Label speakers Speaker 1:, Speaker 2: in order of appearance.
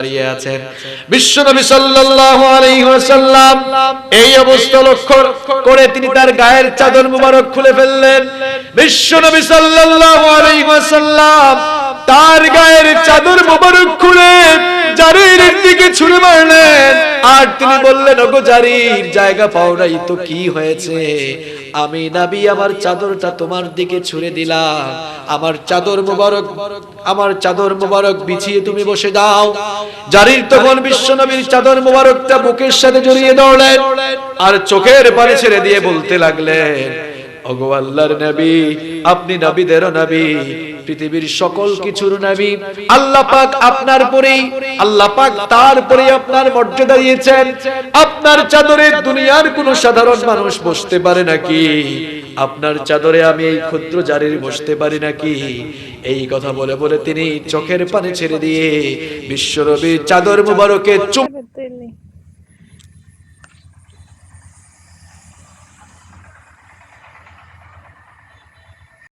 Speaker 1: দাঁড়িয়ে আছেন। বিশ্বনবী সাল্লাল্লাহু আলাইহি ওয়াসাল্লাম এই অবস্থা লক্ষ্য করে তিনি তার গায়ের চাদর মুবারক খুলে ফেললেন। বিশ্বনবী সাল্লাল্লাহু আলাইহি ওয়াসাল্লাম তার গায়ের চাদর মুবারক খুলে জারিরের দিকে ছুঁড়ে মারলেন। আর তিনি বললেন, ওগো জারির, জায়গা পাও নাই তো কি হয়েছে? আমি নবী আমার চাদরটা তোমার দিকে ছুঁড়ে দিলাম। আমার চাদর মুবারক বিছিয়ে তুমি বসে যাও। জারির তখন বিশ্বনবীর চাদর মুবারকটা বুকের সাথে জড়িয়ে ধরলেন আর চোখের পানি ছেড়ে দিয়ে বলতে লাগলেন, ওগো আল্লাহর নবী, আপনি নবীদেরও নবী, পৃথিবীর সকল কিছুর নবী। আল্লাহ পাক আপনার পরেই, আল্লাহ পাক তারপরে আপনার মর্যাদা দিয়েছেন। আপনার চাদরে দুনিয়ার কোন সাধারণ মানুষ বসতে পারে নাকি? আপনার চাদরে আমি এই ক্ষুদ্র জারির বসতে পারি নাকি? এই কথা বলে বলে তিনি চোখের পানি ছেড়ে দিয়ে বিশ্বনবীর চাদর মুবারকে চুম্বন